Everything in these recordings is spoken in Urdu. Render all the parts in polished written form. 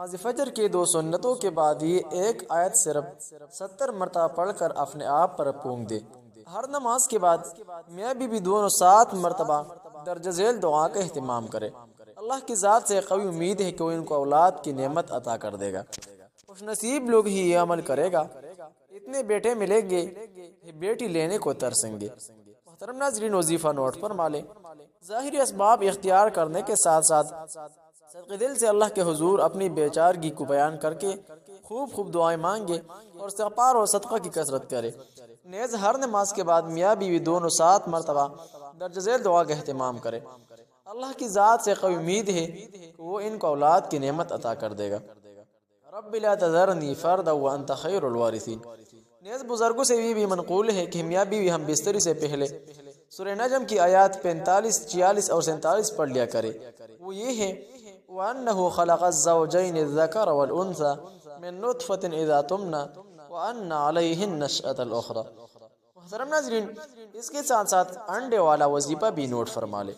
نماز فجر کی 2 سنتوں کے بعد یہ ایک آیت صرف 70 مرتبہ پڑھ کر اپنے آپ پر پھونک دے۔ ہر نماز کے بعد میاں بیوی دونوں 7 مرتبہ درج ذیل دعا کا اہتمام کرے۔ اللہ کی ذات سے قوی امید ہے کہ وہ ان کو اولاد کی نعمت عطا کر دے گا۔ خوش نصیب لوگ ہی یہ عمل کرے گا۔ اتنے بیٹے ملیں گے یہ بیٹی لینے کو ترسیں گے۔ محترم ناظرین، وظیفہ نوٹ فرما لیں۔ ظاہری اسباب اختیار کرنے کے ساتھ ساتھ صدقے دل سے اللہ کے حضور اپنی بیچارگی کو بیان کر کے خوب دعائیں مانگے اور استغفار اور صدقہ کی کثرت کرے۔ نیز ہر نماز کے بعد میاں بیوی دونوں 7 مرتبہ درج ذیل دعا کا اہتمام کرے۔ اللہ کی ذات سے قوی امید ہے کہ وہ ان کو اولاد کی نعمت عطا کر دے گا۔ رب لا تذرنی فردا وانت خیر الوارثین۔ نیز بزرگوں سے یہ بھی منقول ہے کہ میاں بیوی ہم بستری سے پہلے سورہ نجم کی آیات 45، 46 اور 47 پڑھ لیا کرے۔ وہ یہ ہے وَأَنَّهُ خَلَقَ الزَّوْجَيْنِ الذَّكَرَ وَالْأُنثَى مِن نُطْفَةٍ إِذَا تُمْنَى وَأَنَّ عَلَيْهِ النَّشْأَةَ الْأُخْرَى۔ محترم ناظرین، اس کے ساتھ ساتھ انڈے والا وظیفہ بھی نوٹ فرما لے۔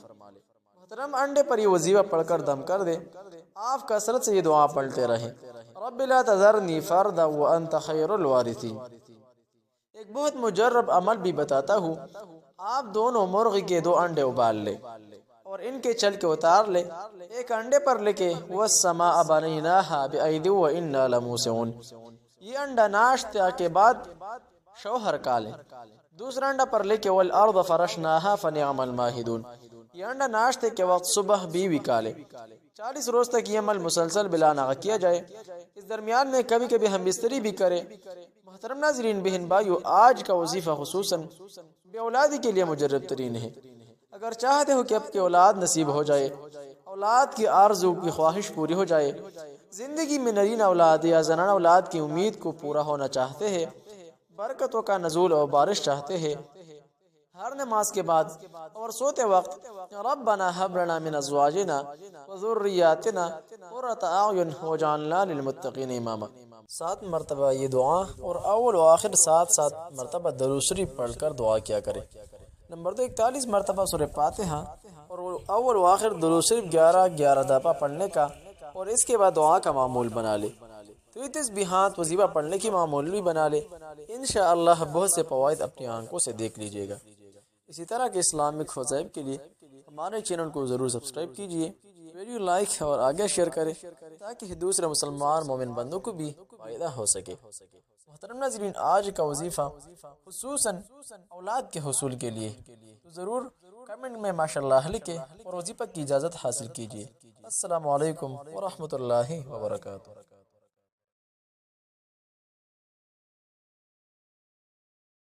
محترم انڈے پر یہ وظیفہ پڑھ کر دم کر دے۔ آپ کثرت سے یہ دعا پڑھتے رہیں، رب لا تذرنی فردا وانت خیر الوارثین۔ ایک بہت مجرب عمل بھی بتاتا ہوں۔ آپ دونوں مرغی کے 2 انڈے ابال لے اور ان کے چل کے اتار لے۔ ایک انڈے پر لکھے والسماء بنیناہا بأید وإنا لموسعون۔ یہ انڈا ناشتہ کے بعد شوہر کا لیں۔ دوسرا انڈا پر لکھے والارض فرشناہا فنعم الماہدون۔ یہ انڈا ناشتے کے وقت صبح بیوی کا لے۔ 40 روز تک یہ عمل مسلسل بلا ناغہ کیا جائے۔ اس درمیان میں کبھی کبھی ہم بستری بھی کرے۔ محترم ناظرین، بہن بھائیو، آج کا وظیفہ خصوصاً بے اولادی کے لیے مجرب ترین ہے۔ اگر چاہتے ہو کہ اب کی اولاد نصیب ہو جائے، اولاد کی آرزو کی خواہش پوری ہو جائے، زندگی میں نرین اولاد یا زنانہ اولاد کی امید کو پورا ہونا چاہتے ہیں، برکتوں کا نزول اور بارش چاہتے ہیں، ہر نماز کے بعد اور سوتے وقت ربنا هب لنا من ازواجنا وذرياتنا قرة اعین واجعلنا للمتقین اماما۔ 7 مرتبہ یہ دعا اور اول و آخر 7 مرتبہ درود شریف پڑھ کر دعا کیا کرے۔ نمبر 2، 41 مرتبہ سورہ فاتحہ اور اول و آخر درود شریف 11 دفعہ پڑھنے کا اور اس کے بعد دعا کا معمول بنا لے۔ تو یہ تسبیحات وظیفہ پڑھنے کی معمول بھی بنا لے۔ انشاءاللہ بہت سے فوائد اپنی آنکھوں سے دیکھ لیجئے گا۔ اسی طرح کے اسلامک وظائف کے لیے ہمارے چینل کو ضرور سبسکرائب کیجئے، ویڈیو لائک اور آگے شیئر کریں تاکہ دوسرے مسلمان مومن بندوں کو بھی فائدہ ہو سکے۔ محترم ناظرین، آج کا وظیفہ خصوصاً اولاد کے حصول کے لیے تو ضرور کمنٹ میں ماشاءاللہ لکھیں اور وظیفہ کی اجازت حاصل کیجئے۔ السلام علیکم ورحمۃ اللہ وبرکاتہ۔